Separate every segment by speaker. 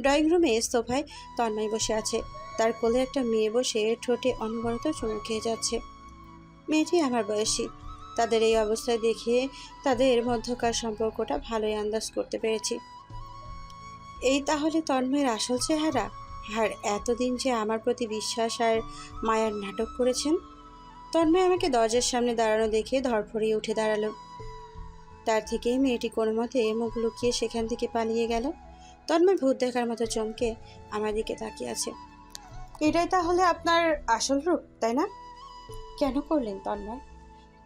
Speaker 1: Drawing রুমে সোফায় তন্ময় বসে আছে। তার কোলে একটা মেয়ে বসে ঠোঁটে অনবরত চুমু খেয়ে যাচ্ছে। মেয়েটি আমার বয়সী। তাদের এই অবস্থায় দেখে তাদের মধ্যকার সম্পর্কটা ভালোই আন্দাজ করতে পেরেছি। এই তাহলে তন্ময়ের আসল চেহারা। আর এতদিন যে আমার প্রতি বিশ্বাস আর মায়ার নাটক করেছেন। তন্ময় আমাকে দরজার সামনে দাঁড়ানো দেখে ধরফড়িয়ে উঠে দাঁড়ালো। তার থেকেই মেয়েটি কোনো মতে মুখ লুকিয়ে সেখান থেকে পালিয়ে গেল। তন্ময় ভূত দেখার মতো চমকে আমার দিকে তাকিয়ে আছে। এটাই তাহলে আপনার আসল রূপ, তাই না? কেন করলেন তন্ময়?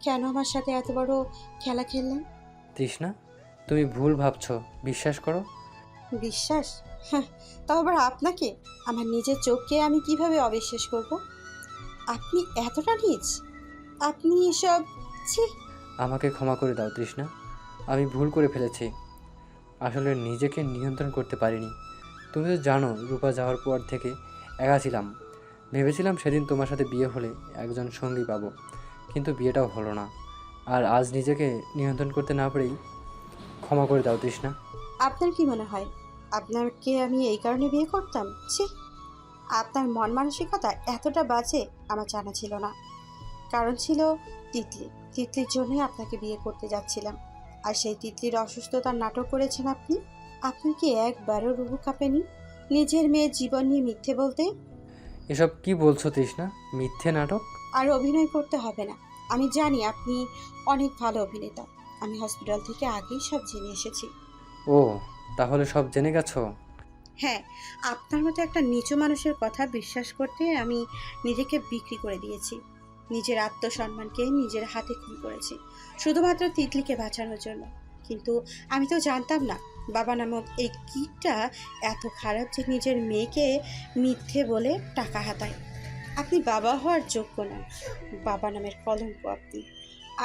Speaker 1: কেন আমার সাথে এত বড় খেলা খেললেন?
Speaker 2: তৃষ্ণা, তুমি ভুল ভাবছো, বিশ্বাস করো।
Speaker 1: বিশ্বাস? হ্যাঁ, তাও আবার আপনাকে? আমার নিজের চোখকে আমি কিভাবে অবিশ্বাস করব? আপনি এতটা নীচ? আপনি এসব... ছি!
Speaker 2: আমাকে ক্ষমা করে দাও তৃষ্ণা, আমি ভুল করে ফেলেছি। আসলে নিজেকে নিয়ন্ত্রণ করতে পারিনি। তুমি তো জানো, রূপা যাওয়ার পর থেকে একা ছিলাম। ভেবেছিলাম সেদিন তোমার সাথে বিয়ে হলে একজন সঙ্গী পাবো, কিন্তু বিয়েটাও হলো না। আর আজ নিজেকে নিয়ন্ত্রণ করতে না পেরেই ক্ষমা করে দাও তৃষ্ণা।
Speaker 1: আপনার কি মনে হয় আপনাকে আমি এই কারণে বিয়ে করতাম? ছি! আপনার মন মানসিকতা এতটা বাজে আমার জানা ছিল না। কারণ ছিল তিতলি। তিতলির জন্যই আপনাকে বিয়ে করতে যাচ্ছিলাম। আর সেই তিতলির অসুস্থতার নাটক করেছেন আপনি। আপনি কি একবারও রুহু কাঁপেনি নিজের মেয়ের জীবন নিয়ে মিথ্যে বলতে?
Speaker 2: এসব কি বলছো তৃষ্ণা? মিথ্যে নাটক?
Speaker 1: আর অভিনয় করতে হবে না। আমি জানি আপনি অনেক ভালো অভিনেতা। আমি হসপিটাল থেকে আগেই সব জেনে এসেছি।
Speaker 2: ও, তাহলে সব জেনে গেছো?
Speaker 1: হ্যাঁ, আপনার মতো একটা নিচু মানুষের কথা বিশ্বাস করতে আমি নিজেকে বিক্রি করে দিয়েছি। নিজের আত্মসম্মানকে নিজের হাতে খুন করেছি শুধুমাত্র তিতলিকে বাঁচানোর জন্য। কিন্তু আমি তো জানতাম না বাবা নামক এই কীটটা এত খারাপ যে নিজের মেয়েকে মিথ্যে বলে টাকা হাতায়। আপনি বাবা হওয়ার যোগ্য নন। বাবা নামের কলঙ্ক আপনি।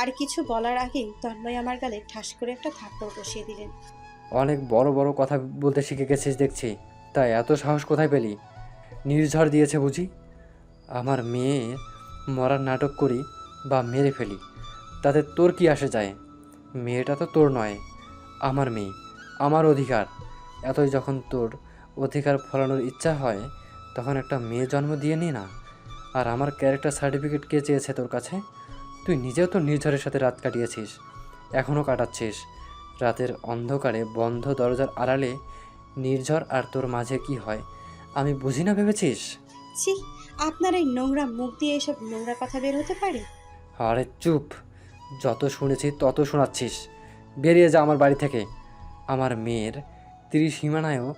Speaker 1: আর কিছু বলার আগেই তন্ময় আমার গালে ঠাস করে একটা থাপ্পড় বসিয়ে দিলেন।
Speaker 2: অনেক বড় বড় কথা বলতে শিখে গেছিস দেখছি। তাই এত সাহস কোথায় পেলি? নির্ঝর দিয়েছে বুঝি? আমার মেয়ে মরার নাটক করি বা মেরে ফেলি, তাতে তোর কি আসে যায়? মেয়েটা তো তোর নয়, আমার মেয়ে, আমার অধিকার। এতই যখন তোর অধিকার ফলানোর ইচ্ছা হয়, তখন একটা মেয়ে জন্ম দিয়ে নি না। আর আমার ক্যারেক্টার সার্টিফিকেট কে চেয়েছে তোর কাছে? তুই নিজেও তো নির্ঝরের সাথে রাত কাটিয়েছিস, এখনও কাটাচ্ছিস। রাতের অন্ধকারে বন্ধ দরজার আড়ালে নির্ঝর আর তোর মাঝে কি হয় আমি বুঝি না ভেবেছিস?
Speaker 1: ছি! আপনার এই নোংরা মুখ দিয়ে এসব নোংরা কথা বের হতে পারে?
Speaker 2: আরে চুপ! যত শুনেছি তত শোনাচ্ছিস। বেরিয়ে যা আমার বাড়ি থেকে। আমার মেয়ের ত্রিসীমানায়ও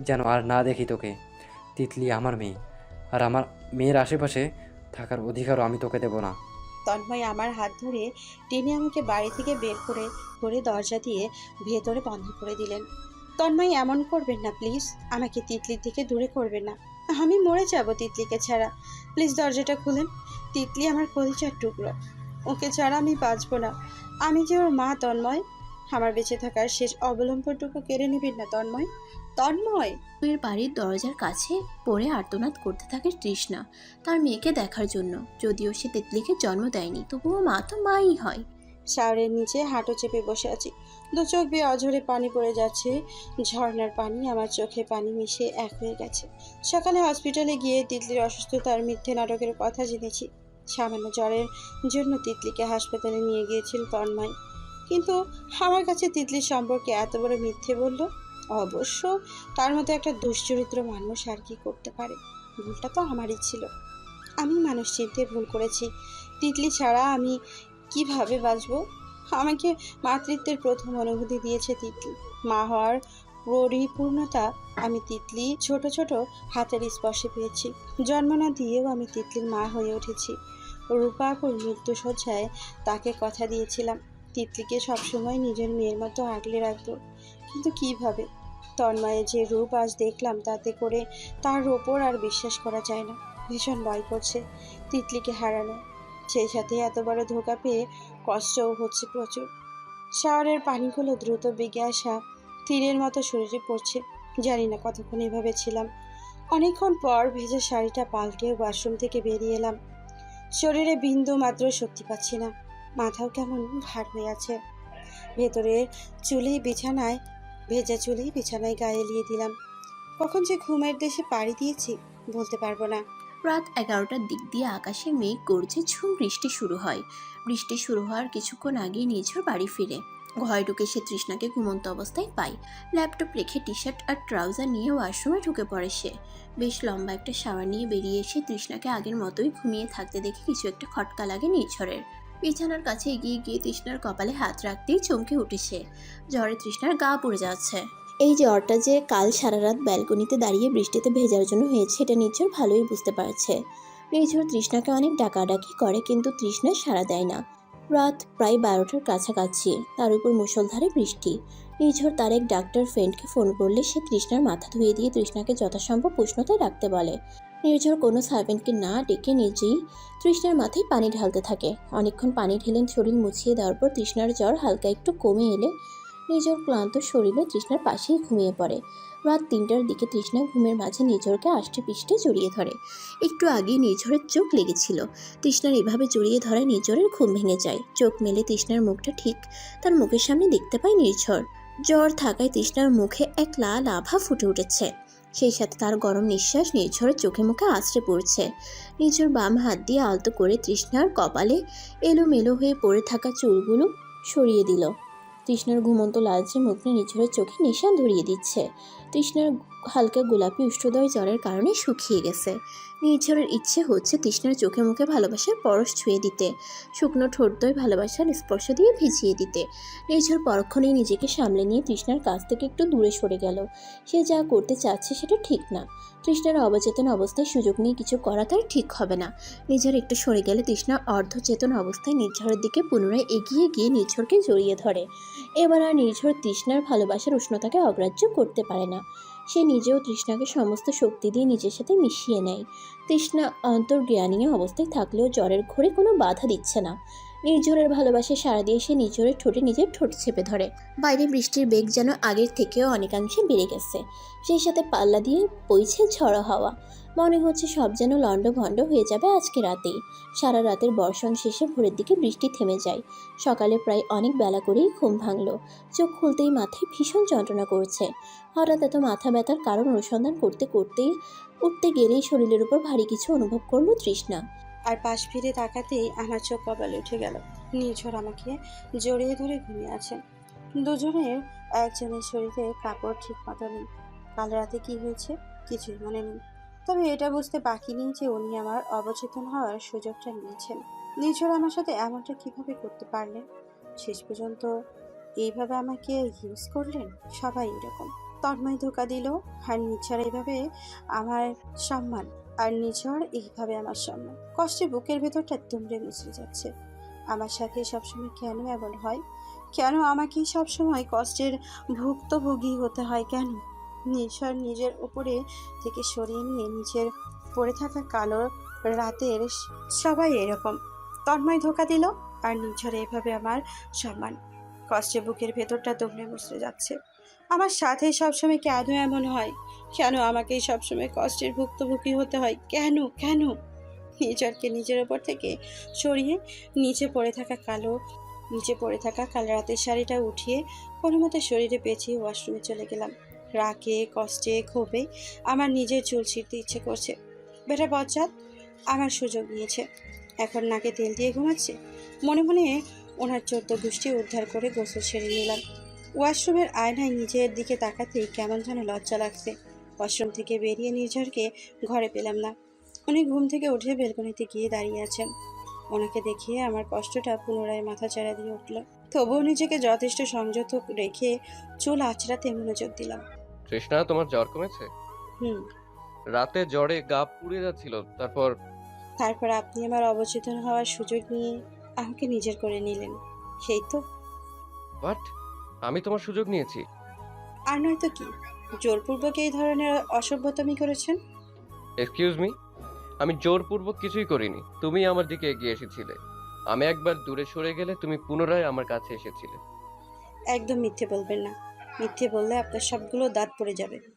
Speaker 2: যেন আর না দেখি তোকে। তিতলি আমার মেয়ে, আর আমার মেয়ের আশেপাশে থাকার অধিকারও আমি তোকে দেব না।
Speaker 1: তন্ময় আমার হাত ধরে টেনে আমাকে বাড়ি থেকে বের করে করে দরজা দিয়ে ভেতরে বন্ধ করে দিলেন। তন্ময় এমন করবেন না প্লিজ। আমাকে তিতলির থেকে দূরে করবেন না। আমি মরে যাব তিতলিকে ছাড়া। প্লিজ দরজাটা খুলেন। তিতলি আমার কলিজার টুকরো। ওকে ছাড়া আমি বাঁচবো না। আমি যে ওর মা তন্ময়। আমার বেঁচে থাকার শেষ অবলম্বনটুকু কেড়ে নেবেন না তন্ময়। তন্ময়!
Speaker 3: এর বাড়ির দরজার কাছে পড়ে আর্তনাদ করতে থাকে তৃষ্ণা তার মেয়েকে দেখার জন্য। যদিও সে তিতলিকে জন্ম দেয়নি, তবুও মা তো মাই হয়।
Speaker 1: শাওয়ারের নিচে হাঁটু চেপে বসে আছি। দু চোখ বেয়ে অঝরে পানি পড়ে যাচ্ছে। ঝর্ণার পানি আমার চোখে পানি মিশে এক হয়ে গেছে। সকালে হসপিটালে গিয়ে তিতলির অসুস্থতার মিথ্যে নাটকের কথা জেনেছি। সামান্য জ্বরের জন্য তিতলিকে হাসপাতালে নিয়ে গিয়েছিল তন্ময়। কিন্তু আমার কাছে তিতলির সম্পর্কে এত বড় মিথ্যে বলল। অবশ্য তার মতো একটা দুশ্চরিত্র মানুষ আর কি করতে পারে? ভুলটা তো আমারই ছিল। আমি মানুষ চিনতে ভুল করেছি। তিতলি ছাড়া আমি কিভাবে বাঁচবো? আমাকে মাতৃত্বের প্রথম অনুভূতি দিয়েছে তিতলি। মা হওয়ার পরিপূর্ণতা আমি তিতলি ছোট ছোট হাতের স্পর্শে পেয়েছি। জন্ম না দিয়েও আমি তিতলির মা হয়ে উঠেছি। রূপাপুর মৃত্যুশয্যায় তাকে কথা দিয়েছিলাম তিতলিকে সবসময় নিজের মেয়ের মতো আগলে রাখবো। কিন্তু কিভাবে? তন্ময়ের যে রূপ আজ দেখলাম তাতে করে তার ওপর আর বিশ্বাস করা যায় না। ভীষণ ভয় করছে তিতলিকে হারানো। সেই সাথে এত বড় ধোঁকা পেয়ে কষ্টও হচ্ছে প্রচুর। শাওয়ারের পানিগুলো দ্রুত বেগে আসা তীরের মতো শরীরে পড়ছে। জানি না কতক্ষণ এভাবে ছিলাম। অনেকক্ষণ পর ভেজা শাড়িটা পাল্টে ওয়াশরুম থেকে বেরিয়ে এলাম। শরীরে বিন্দু মাত্র শক্তি পাচ্ছি না। মাথাও কেমন ভার হয়ে আছে। ভেতরে চুলেই বিছানায় ভেজা চুলেই বিছানায় গায়ে এলিয়ে দিলাম। কখন যে ঘুমের দেশে পাড়ি দিয়েছি বলতে পারবো না।
Speaker 3: রাত 11টার দিক দিয়ে আকাশে মেঘ গর্জে ঝুম বৃষ্টি শুরু হয়। বৃষ্টি শুরু হওয়ার কিছুক্ষণ আগে নিঝর বাড়ি ফিরে ঘরে ঢুকে সে তৃষ্ণাকে ঘুমন্ত অবস্থায় পায়। ল্যাপটপ রেখে টি শার্ট আর ট্রাউজার নিয়ে ওয়াশরুমে ঢুকে পড়ে সে। বেশ লম্বা একটা শাওয়ার নিয়ে বেরিয়ে এসে তৃষ্ণাকে আগের মতোই ঘুমিয়ে থাকতে দেখে কিছু একটা খটকা লাগে নিঝরের। বিছানার কাছে এগিয়ে গিয়ে তৃষ্ণার কপালে হাত রাখতেই চমকে উঠেছে। জ্বরে তৃষ্ণার গা পুড়ে যাচ্ছে। এই জ্বরটা যে কাল সারা রাত ব্যালকনিতে দাঁড়িয়ে বৃষ্টিতে ভেজার জন্য হয়েছে এটা নিঝর ভালোই বুঝতে পারছে। নিঝর তৃষ্ণাকে অনেক ডাকাডাকি করে কিন্তু তৃষ্ণা সাড়া দেয় না। রাত প্রায় 12টার কাছাকাছি, তার উপর মুষলধারে বৃষ্টি। নিঝর তার এক ডাক্তার ফ্রেন্ডকে ফোন করলে সে তৃষ্ণার মাথা ধুয়ে দিয়ে তৃষ্ণাকে যথাসম্ভব উষ্ণতায় রাখতে বলে। নির্ঝর কোনো সার্ভেন্টকে না ডেকে নিজেই তৃষ্ণার মাথায় পানি ঢালতে থাকে। অনেকক্ষণ পানি ঢেলেন শরীর মুছিয়ে দেওয়ার পর তৃষ্ণার জ্বর হালকা একটু কমে এলে নিজের ক্লান্ত শরীরে তৃষ্ণার পাশেই ঘুমিয়ে পড়ে। রাত 3টার দিকে তৃষ্ণা ঘুমের মাঝে নিঝরকে আষ্টে পিষ্টে জড়িয়ে ধরে। একটু আগে নিঝরের চোখ লেগেছিল। তৃষ্ণার এভাবে জড়িয়ে ধরায় নিঝরের ঘুম ভেঙে যায়। চোখ মেলে তৃষ্ণার মুখটা ঠিক তার মুখের সামনে দেখতে পায় নিঝর। জ্বর থাকায় তৃষ্ণার মুখে এক লাল আভা ফুটে উঠেছে। সেই সাথে তার গরম নিঃশ্বাস নিঝরের চোখে মুখে আছড়ে পড়ছে। নিঝর বাম হাত দিয়ে আলতো করে তৃষ্ণার কপালে এলোমেলো হয়ে পড়ে থাকা চুলগুলো সরিয়ে দিল। তৃষ্ণার ঘুমন্ত লালচে মুখে নিঝরের চোখে নিশান ধরিয়ে দিচ্ছে। তৃষ্ণার হালকা গোলাপি উষ্ঠদয় জ্বরের কারণে শুকিয়ে গেছে। নিঝরের ইচ্ছে হচ্ছে তৃষ্ণার চোখে মুখে ভালোবাসার পরশ ছুঁয়ে দিতে, শুকনো ঠোঁটদয় ভালোবাসার স্পর্শ দিয়ে ভিজিয়ে দিতে। নিঝর পরক্ষণেই নিজেকে সামলে নিয়ে তৃষ্ণার কাছ থেকে একটু দূরে সরে গেল। সে যা করতে চাচ্ছে সেটা ঠিক না। তৃষ্ণার অবচেতন অবস্থায় সুযোগ নিয়ে কিছু করা তার ঠিক হবে না। নিঝর একটু সরে গেলে তৃষ্ণা অর্ধচেতন অবস্থায় নিঝরের দিকে পুনরায় এগিয়ে গিয়ে নিঝরকে জড়িয়ে ধরে। এবার আর নিঝর তৃষ্ণার ভালোবাসার উষ্ণতাকে অগ্রাহ্য করতে পারে না। সে নিজেও তৃষ্ণাকে সমস্ত শক্তি দিয়ে নিজের সাথে মিশিয়ে নেয়। তৃষ্ণা অন্তর্জ্ঞানীয় অবস্থায় থাকলেও জ্বরের ঘোরে কোনো বাধা দিচ্ছে না। নির্ঝরের ভালোবাসা সাড়া দিয়ে সে নিঝরের ঠোঁটে নিজের ঠোঁট চেপে ধরে। বাইরে বৃষ্টির বেগ যেন আগের থেকেও অনেকাংশে বেড়ে গেছে। সেই সাথে পাল্লা দিয়ে বইছে ঝড়ো হাওয়া। মনে হচ্ছে সব যেন লণ্ডভণ্ড হয়ে যাবে আজকে রাতেই। সারা রাতের বর্ষণ শেষে ভোরের দিকে বৃষ্টি থেমে যায়। সকালে প্রায় অনেক বেলা করেই ঘুম ভাঙল। চোখ খুলতেই মাথায় ভীষণ যন্ত্রণা করছে। হঠাৎ এত মাথা ব্যথার কারণ অনুসন্ধান করতে করতেই উঠতে গেলেই শরীরের উপর ভারী কিছু অনুভব করলো তৃষ্ণা।
Speaker 1: আর পাশ ফিরে তাকাতেই আমার চোখ কপালে উঠে গেল। নিঝর আমাকে জড়িয়ে ধরে ঘুমিয়ে আছেন। দুজনের একজনের শরীরে কাপড় ঠিক মতো নেই। কাল রাতে কি হয়েছে কিছুই মনে নেই। তবে এটা বুঝতে বাকি নেই যে উনি আমার অবচেতন হওয়ার সুযোগটা নিয়েছেন। নিঝর আমার সাথে এমনটা কিভাবে করতে পারলেন? শেষ পর্যন্ত এইভাবে আমাকে ইউজ করলেন। সবাই এরকম। তন্ময় ধোকা দিল, আর নিঝর এইভাবে আমার সম্মান এইভাবে আমার সম্মান। কষ্টে বুকের ভেতরটা দুমড়ে মুচড়ে যাচ্ছে। আমার সাথে সবসময় কেন এমন হয়? কেন আমাকে সবসময় কষ্টের ভুক্তভোগী হতে হয়? কেন? নিঝর নিজের উপরে থেকে সরিয়ে নিয়ে নিজের পড়ে থাকা কালো রাতের সবাই এরকম। তন্ময় ধোকা দিল, আর নিঝর এভাবে আমার সম্মান। কষ্টে বুকের ভেতরটা দুমড়ে মুচড়ে যাচ্ছে। আমার সাথে সবসময় কেন এমন হয়? কেন আমাকেই সবসময় কষ্টের ভুক্তভোগী হতে হয়? কেন কেন? নিঝরকে নিজের ওপর থেকে সরিয়ে নিচে পড়ে থাকা কালো রাতের শাড়িটা উঠিয়ে কোনো মতে শরীরে পেঁচিয়ে ওয়াশরুমে চলে গেলাম। রাগে, কষ্টে, ক্ষোভে আমার নিজের চুল ছিঁড়তে ইচ্ছে করছে। বেটা বজ্জাত আমার সুযোগ নিয়েছে, এখন নাকে তেল দিয়ে ঘুমাচ্ছে। মনে মনে ওনার 14 গোষ্ঠী উদ্ধার করে গোসল সেরে নিলাম। ওয়াশরুমের আয়নায় নিজের দিকে তাকাতেই কেমন যেন লজ্জা লাগছে। ওয়াশরুম থেকে বেরিয়ে নির্ঝরকে ঘরে পেলাম না। উনি ঘুম থেকে উঠে বেলকনিতে গিয়ে দাঁড়িয়ে আছেন। ওনাকে দেখিয়ে আমার কষ্টটা পুনরায় মাথা চাড়া দিয়ে উঠল। তবুও নিজেকে যথেষ্ট সংযত রেখে চুল আঁচড়াতে মনোযোগ দিলাম।
Speaker 4: তৃষ্ণা, তোমার জ্বর কমেছে?
Speaker 1: হুম।
Speaker 4: রাতে জ্বরে গা পুড়ে যাচ্ছিল, তারপর?
Speaker 1: তারপর আপনি আমার অবচেতন হওয়ার সুযোগ নিয়ে আমাকে নিজের করে নিলেন। সেই তো।
Speaker 4: হোয়াট? আমি তোমার সুযোগ নিয়েছি?
Speaker 1: আর নয়তো কি, জোরপূর্বক এই ধরনের অসভ্যতামি করেছেন।
Speaker 4: এক্সকিউজ মি, আমি জোরপূর্বক কিছুই করিনি। তুমি আমার দিকে এগিয়ে এসেছিলে। আমি একবার দূরে সরে গেলে তুমি পুনরায় আমার কাছে এসেছিলে।
Speaker 1: একদম মিথ্যে বলবেন না। মিথ্যে বললে আপনার সবগুলো দাঁত পড়ে যাবে।